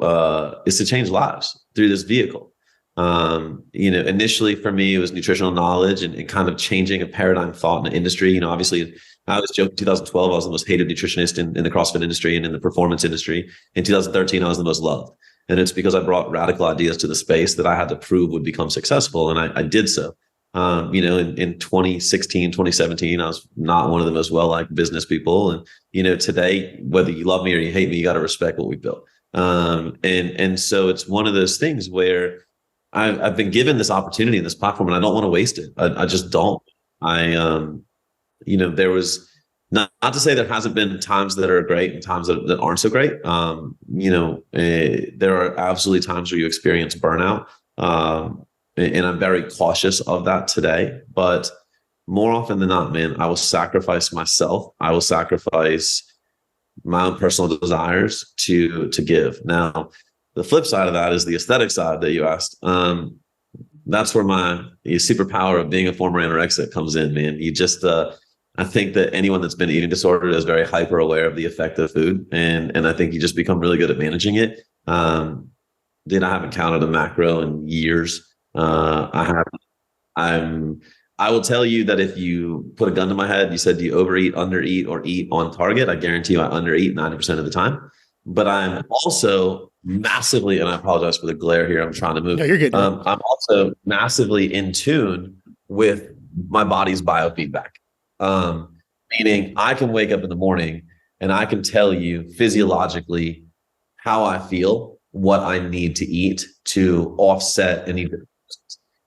change lives through this vehicle. Initially for me, it was nutritional knowledge and kind of changing a paradigm thought in the industry. Obviously, I was joking, 2012, I was the most hated nutritionist in the CrossFit industry and in the performance industry. In 2013, I was the most loved. And it's because I brought radical ideas to the space that I had to prove would become successful. And I did so. In 2016, 2017, I was not one of the most well-liked business people. And, today, whether you love me or you hate me, you got to respect what we built. And so it's one of those things where I've been given this opportunity and this platform, and I don't want to waste it. I just don't. There was not to say there hasn't been times that are great and times that aren't so great. There are absolutely times where you experience burnout. And I'm very cautious of that today, but more often than not, man, I will sacrifice myself. I will sacrifice my own personal desires to give. Now, the flip side of that is the aesthetic side that you asked. That's where my superpower of being a former anorexic comes in, man. You just, I think that anyone that's been eating disordered is very hyper aware of the effect of food. And I think you just become really good at managing it. I haven't counted a macro in years. I will tell you that if you put a gun to my head, you said, do you overeat, undereat, or eat on target? I guarantee you I undereat 90% of the time. But I'm also massively, and I apologize for the glare here, I'm trying to move. No, you're good. I'm also massively in tune with my body's biofeedback. Meaning I can wake up in the morning and I can tell you physiologically how I feel, what I need to eat to offset any.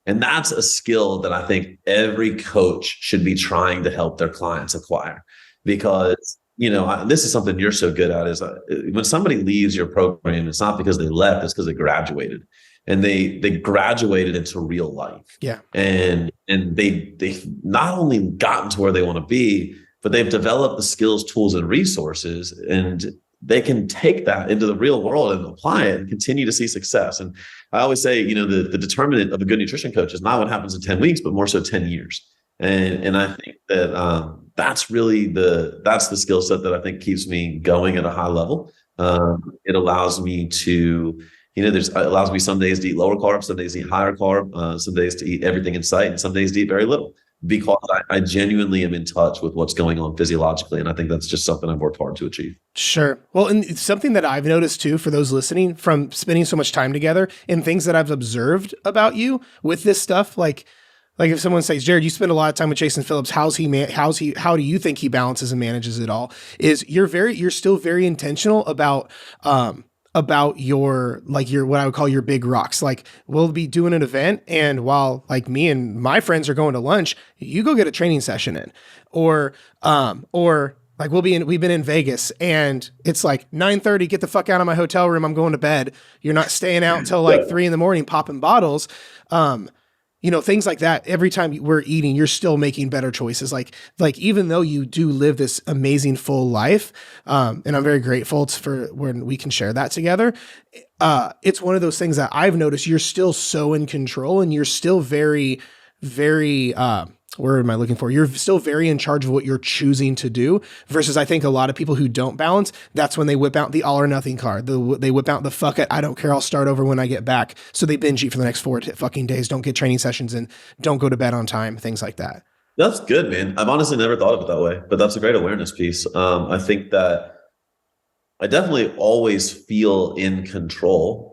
And that's a skill that I think every coach should be trying to help their clients acquire, because, this is something you're so good at, is when somebody leaves your program, it's not because they left, it's because they graduated, and they graduated into real life. Yeah. And they've not only gotten to where they want to be, but they've developed the skills, tools, and resources, and they can take that into the real world and apply it and continue to see success. And I always say, the determinant of a good nutrition coach is not what happens in 10 weeks, but more so 10 years. And I think that that's the skill set that I think keeps me going at a high level. It allows me to, it allows me some days to eat lower carb, some days to eat higher carb, some days to eat everything in sight, and some days to eat very little, because I genuinely am in touch with what's going on physiologically. And I think that's just something I've worked hard to achieve. Sure. Well, and it's something that I've noticed too, for those listening, from spending so much time together, and things that I've observed about you with this stuff, like if someone says, Jared, you spend a lot of time with Jason Phillips, how do you think he balances and manages it all? Is you're still very intentional about, about your what I would call your big rocks. Like we'll be doing an event, and while like me and my friends are going to lunch, you go get a training session in, or like we've been in Vegas and it's like 9:30, get the fuck out of my hotel room. I'm going to bed. You're not staying out until like 3 a.m. popping bottles. Things like that. Every time we're eating, you're still making better choices. Like even though you do live this amazing full life, and I'm very grateful for when we can share that together. It's one of those things that I've noticed you're still so in control, and you're still very, very, where am I looking for? You're still very in charge of what you're choosing to do versus I think a lot of people who don't balance, that's when they whip out the all or nothing card. They whip out the fuck it, I don't care, I'll start over when I get back. So they binge eat for the next 4 fucking days, don't get training sessions in, don't go to bed on time, things like that. That's good, man. I've honestly never thought of it that way, but that's a great awareness piece. I think that I definitely always feel in control.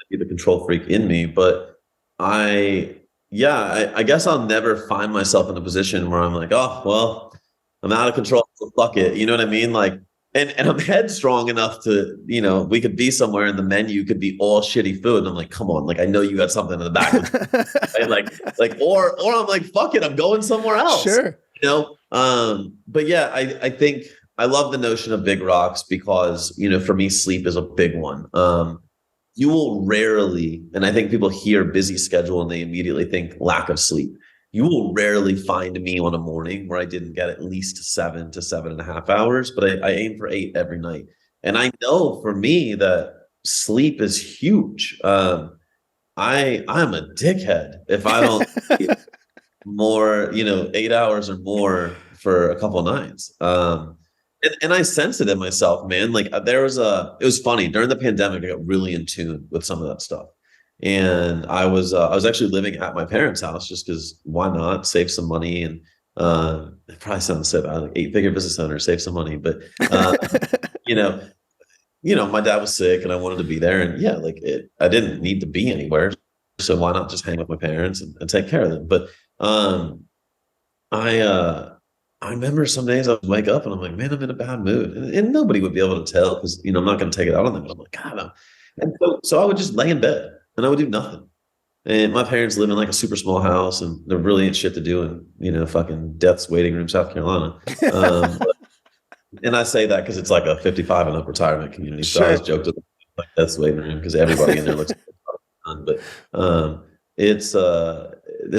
Be the control freak in me, but I guess I'll never find myself in a position where I'm like, oh, well, I'm out of control. So fuck it. You know what I mean? Like, and I'm headstrong enough to, we could be somewhere and the menu could be all shitty food. And I'm like, come on, like, I know you got something in the back. Right? Or I'm like, fuck it, I'm going somewhere else. Sure. But yeah, I think I love the notion of big rocks because, for me, sleep is a big one. You will rarely, and I think people hear busy schedule and they immediately think lack of sleep. You will rarely find me on a morning where I didn't get at least 7 to 7.5 hours, but I aim for 8 every night. And I know for me that sleep is huge. I'm a dickhead if I don't sleep more, 8 hours or more for a couple of nights. And I sense it in myself, man. Like it was funny during the pandemic, I got really in tune with some of that stuff. And I was actually living at my parents' house just because why not save some money? And it probably sounds so bad, like 8-figure business owner, save some money. But my dad was sick and I wanted to be there. And I didn't need to be anywhere. So why not just hang with my parents and take care of them? But I remember some days I would wake up and I'm like, man, I'm in a bad mood. And nobody would be able to tell because, I'm not going to take it out on them. But I'm like, God. And so I would just lay in bed and I would do nothing. And my parents live in like a super small house and they're really ain't shit to do in, fucking death's waiting room, South Carolina. And I say that because it's like a 55 and up retirement community. So I always joked with like death's waiting room because everybody in there looks fun. But there's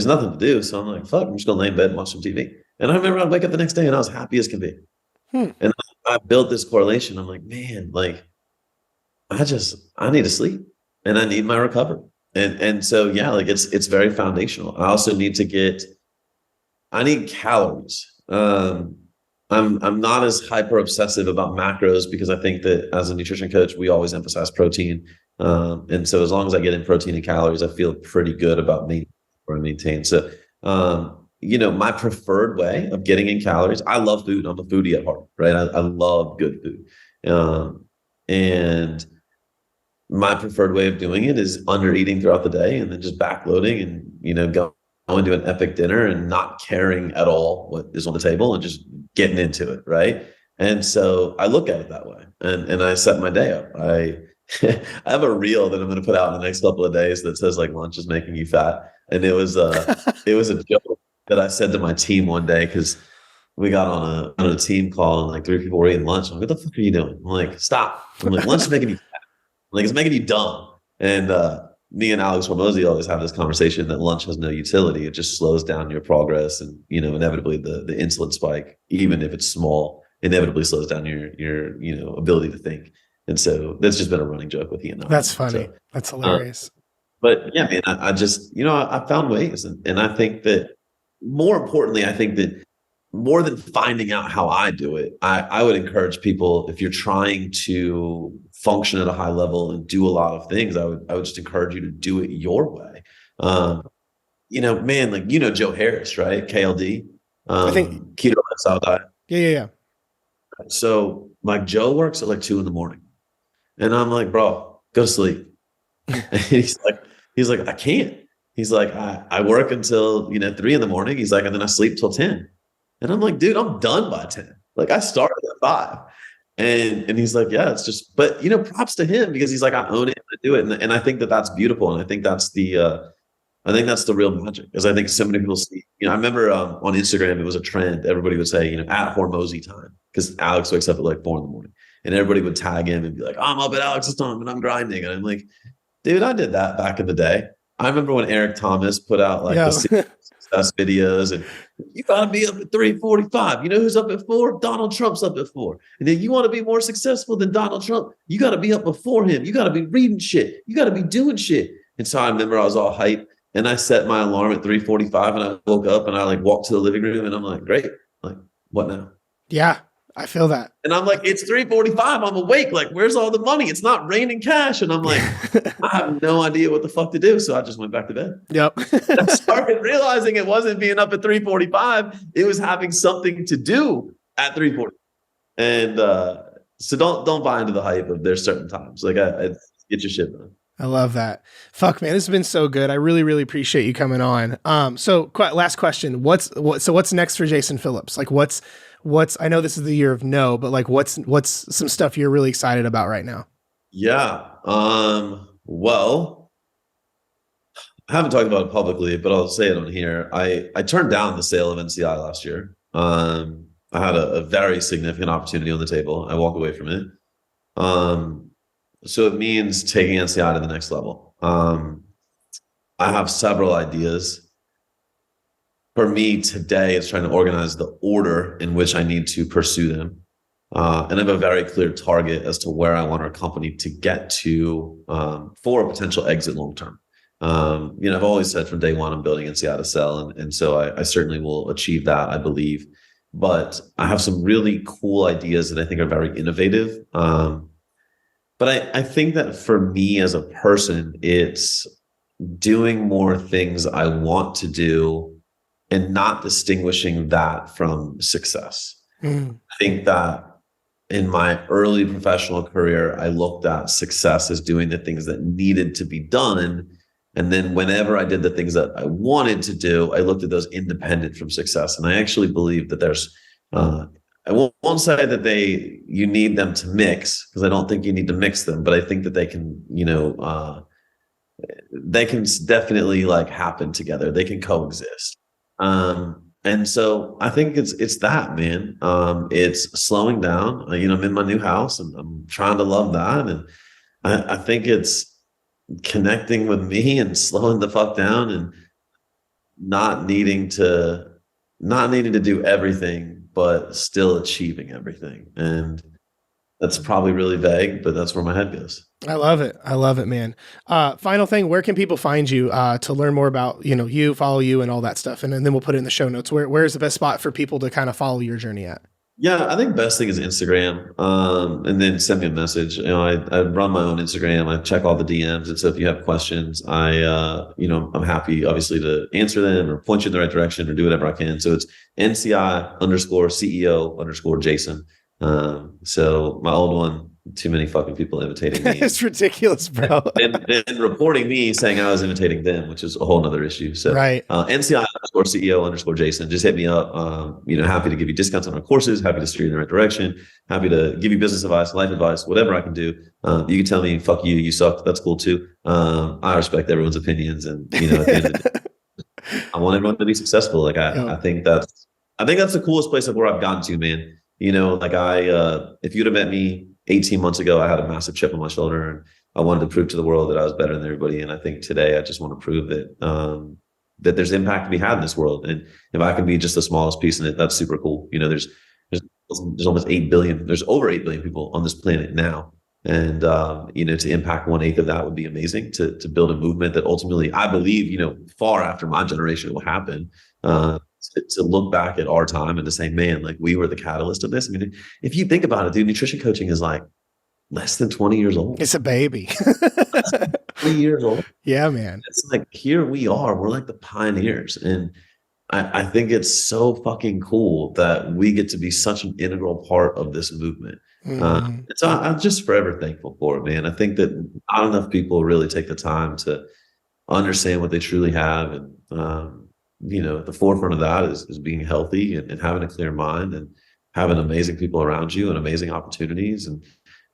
nothing to do. So I'm like, fuck, I'm just going to lay in bed and watch some TV. And I remember I'd wake up the next day and I was happy as can be. And I built this correlation. I'm like, man, like I need to sleep and I need my recovery. And so, yeah, like it's very foundational. I also need I need calories. I'm not as hyper obsessive about macros because I think that as a nutrition coach, we always emphasize protein. And so as long as I get in protein and calories, I feel pretty good about where I maintain. So, my preferred way of getting in calories, I love food. I'm a foodie at heart, right? I love good food. And my preferred way of doing it is under eating throughout the day and then just backloading and, going to an epic dinner and not caring at all what is on the table and just getting into it. Right. And so I look at it that way and I set my day up. I have a reel that I'm going to put out in the next couple of days that says like lunch is making you fat. And it was a joke that I said to my team one day because we got on a team call and like 3 people were eating lunch. I'm like, what the fuck are you doing? I'm like, stop. I'm like, lunch is making you fat. I'm like, it's making you dumb. And me and Alex Hormozy always have this conversation that lunch has no utility. It just slows down your progress. And, inevitably the insulin spike, even if it's small, inevitably slows down your ability to think. And so that's just been a running joke with Ian. That's funny. So, that's hilarious. But yeah, man, I just, I found ways. And I think that more importantly, I think that more than finding out how I do it, I would encourage people, if you're trying to function at a high level and do a lot of things, I would just encourage you to do it your way. Man, like, Joe Harris, right? KLD, I think keto lifestyle diet. Yeah. So like Joe works at like 2 a.m. and I'm like, bro, go to sleep. And he's like, I can't. He's like, I work until, 3 a.m. He's like, and then I sleep till 10. And I'm like, dude, I'm done by 10. Like I started at 5. And he's like, yeah, it's just, but props to him because he's like, I own it, I do it. And I think that that's beautiful. And I think that's the real magic, because I think so many people see, I remember on Instagram, it was a trend. Everybody would say, at Hormozy time, because Alex wakes up at like 4 a.m. and everybody would tag him and be like, oh, I'm up at Alex's time and I'm grinding. And I'm like, dude, I did that back in the day. I remember when Eric Thomas put out like the success videos, and you got to be up at 3:45. You know who's up at 4? Donald Trump's up at 4. And then you want to be more successful than Donald Trump, you got to be up before him. You got to be reading shit. You got to be doing shit. And so I remember I was all hyped. And I set my alarm at 3:45 and I woke up and I like walked to the living room and I'm like, great. Like, what now? Yeah, I feel that. And I'm like, it's 3:45. I'm awake. Like, where's all the money? It's not raining cash. And I'm like, I have no idea what the fuck to do. So I just went back to bed. Yep. I started realizing it wasn't being up at 3:45. It was having something to do at 3:40. And so don't buy into the hype of there's certain times. Like, I get your shit done. I love that. Fuck, man, this has been so good. I really, really appreciate you coming on. So last question. What's next for Jason Phillips? Like what's, I know this is the year of no, but like what's some stuff you're really excited about right now? Yeah. Well, I haven't talked about it publicly, but I'll say it on here. I turned down the sale of NCI last year. I had a very significant opportunity on the table. I walked away from it. So it means taking NCI to the next level. I have several ideas. For me today, it's trying to organize the order in which I need to pursue them. And I have a very clear target as to where I want our company to get to for a potential exit long term. I've always said from day one, I'm building NCI to sell. And so I certainly will achieve that, I believe. But I have some really cool ideas that I think are very innovative. But I think that for me as a person, it's doing more things I want to do and not distinguishing that from success. I think that in my early professional career, I looked at success as doing the things that needed to be done. And then whenever I did the things that I wanted to do, I looked at those independent from success. And I actually believe that there's I won't say that you need them to mix, because I don't think you need to mix them, but I think that they can, they can definitely like happen together. They can coexist. And so I think it's that, man. It's slowing down. I'm in my new house and I'm trying to love that. And I think it's connecting with me and slowing the fuck down and not needing to do everything, but still achieving everything. And that's probably really vague, but that's where my head goes. I love it. I love it, man. Final thing, where can people find you to learn more about, you, follow you and all that stuff? And then we'll put it in the show notes. Where's the best spot for people to kind of follow your journey at? Yeah, I think best thing is Instagram, and then send me a message. I run my own Instagram. I check all the DMs, and so if you have questions, I'm happy, obviously, to answer them or point you in the right direction or do whatever I can. So it's NCI_CEO_Jason. So my old one, too many fucking people imitating me. It's ridiculous, bro. and reporting me saying I was imitating them, which is a whole nother issue. So right. NCI_CEO_Jason, just hit me up. Happy to give you discounts on our courses, happy to steer you in the right direction, happy to give you business advice, life advice, whatever I can do. You can tell me, fuck you, you suck. That's cool too. I respect everyone's opinions, and at the end of the day, I want everyone to be successful. Like I think that's the coolest place of where I've gotten to, man. If you'd have met me 18 months ago, I had a massive chip on my shoulder and I wanted to prove to the world that I was better than everybody. And I think today I just want to prove that there's impact to be had in this world. And if I can be just the smallest piece in it, that's super cool. There's almost 8 billion, there's over 8 billion people on this planet now. And, to impact 1/8 of that would be amazing, to build a movement that ultimately, I believe, far after my generation will happen, to look back at our time and to say, man, like we were the catalyst of this. I mean, if you think about it, dude, nutrition coaching is like less than 20 years old. It's a baby. 20 years old. Yeah, man. It's like, here we are, we're like the pioneers. And I think it's so fucking cool that we get to be such an integral part of this movement. And so I'm just forever thankful for it, man. I think that not enough people really take the time to understand what they truly have. And, at the forefront of that is being healthy and having a clear mind and having amazing people around you and amazing opportunities. And,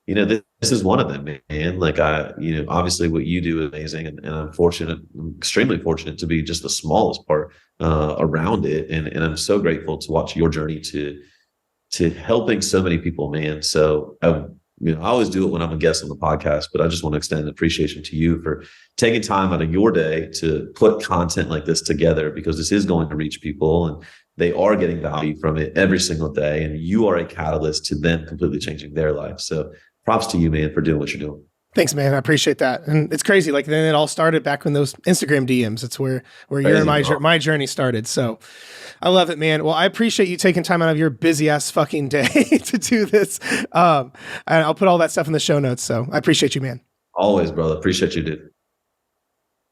this is one of them, man. Like obviously what you do is amazing. And I'm extremely fortunate to be just the smallest part around it. And I'm so grateful to watch your journey to helping so many people, man. So I always do it when I'm a guest on the podcast, but I just want to extend appreciation to you for taking time out of your day to put content like this together, because this is going to reach people and they are getting value from it every single day. And you are a catalyst to them completely changing their life. So props to you, man, for doing what you're doing. Thanks, man. I appreciate that. And it's crazy. Like then it all started back when those Instagram DMs. It's where your and my journey started. So I love it, man. Well, I appreciate you taking time out of your busy ass fucking day to do this. And I'll put all that stuff in the show notes. So I appreciate you, man. Always, brother. Appreciate you, dude.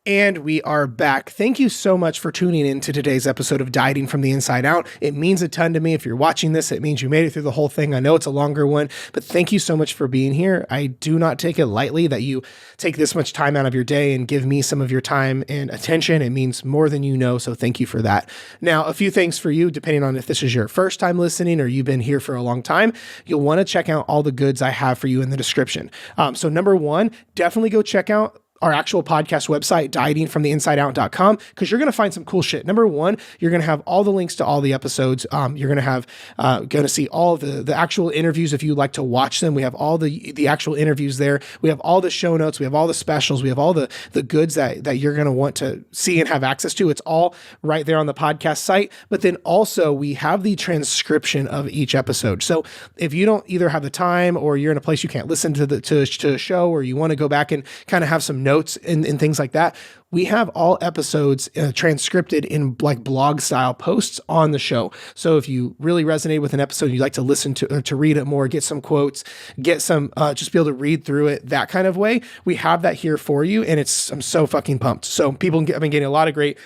And we are back. Thank you so much for tuning in to today's episode of Dieting from the Inside Out. It means a ton to me. If you're watching this, it means you made it through the whole thing. I know it's a longer one, but thank you so much for being here. I do not take it lightly that you take this much time out of your day and give me some of your time and attention. It means more than you know, so thank you for that. Now, a few things for you, depending on if this is your first time listening or you've been here for a long time, you'll want to check out all the goods I have for you in the description. So number one, definitely go check out our actual podcast website, dietingfromtheinsideout.com, because you're going to find some cool shit. Number one, you're going to have all the links to all the episodes. You're going to have, going to see all of the actual interviews if you like to watch them. We have all the actual interviews there. We have all the show notes. We have all the specials. We have all the goods that you're going to want to see and have access to. It's all right there on the podcast site. But then also we have the transcription of each episode. So if you don't either have the time or you're in a place you can't listen to a show, or you want to go back and kind of have some notes and things like that, we have all episodes transcribed in like blog style posts on the show. So if you really resonate with an episode, you'd like to listen to or to read it more, get some quotes, get some, just be able to read through it, that kind of way, we have that here for you. And I'm so fucking pumped. So I've been getting a lot of great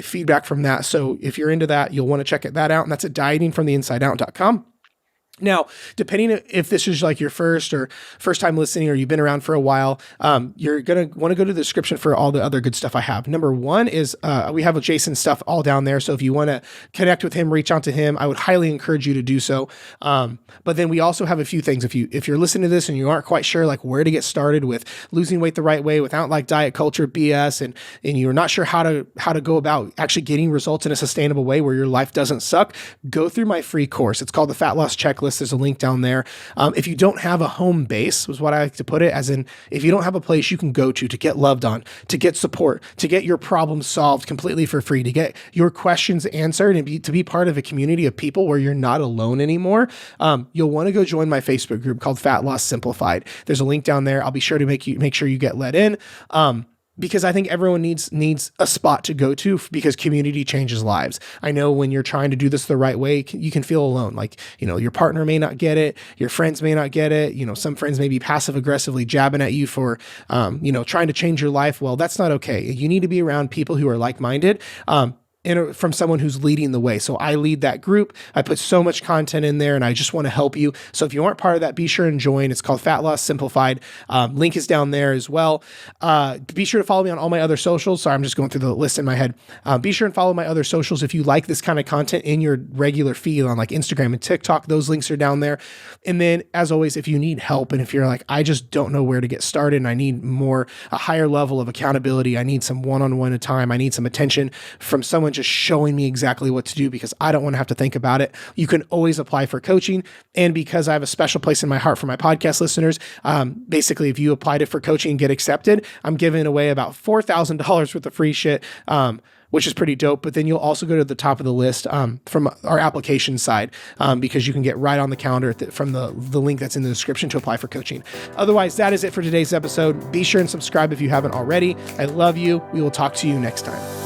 feedback from that. So if you're into that, you'll want to check that out. And that's at dietingfromtheinsideout.com. Now, depending if this is like your first time listening, or you've been around for a while, you're going to want to go to the description for all the other good stuff I have. Number one is we have Jason's stuff all down there. So if you want to connect with him, reach out to him, I would highly encourage you to do so. But then we also have a few things. If you're listening to this and you aren't quite sure like where to get started with losing weight the right way without like diet culture BS, and you're not sure how to go about actually getting results in a sustainable way where your life doesn't suck, go through my free course. It's called the Fat Loss Checklist. There's a link down there. If you don't have a home base, was what I like to put it, as in if you don't have a place you can go to get loved on, to get support, to get your problems solved completely for free, to get your questions answered, and to be part of a community of people where you're not alone anymore, you'll want to go join my Facebook group called Fat Loss Simplified. There's a link down there. I'll be sure to make sure you get let in. Because I think everyone needs a spot to go to, because community changes lives. I know when you're trying to do this the right way, you can feel alone. Like, your partner may not get it. Your friends may not get it. Some friends may be passive aggressively jabbing at you for, trying to change your life. Well, that's not okay. You need to be around people who are like-minded. From someone who's leading the way. So I lead that group. I put so much content in there, and I just want to help you. So if you aren't part of that, be sure and join. It's called Fat Loss Simplified. Link is down there as well. Be sure to follow me on all my other socials. Sorry, I'm just going through the list in my head. Be sure and follow my other socials if you like this kind of content in your regular feed on like Instagram and TikTok. Those links are down there. And then as always, if you need help, and if you're like, I just don't know where to get started, and I need a higher level of accountability, I need some one-on-one time, I need some attention from someone just showing me exactly what to do, because I don't want to have to think about it, you can always apply for coaching. And because I have a special place in my heart for my podcast listeners, basically if you applied it for coaching and get accepted, I'm giving away about $4,000 worth of free shit, which is pretty dope. But then you'll also go to the top of the list from our application side, because you can get right on the calendar from the link that's in the description to apply for coaching. Otherwise, that is it for today's episode. Be sure and subscribe if you haven't already. I love you. We will talk to you next time.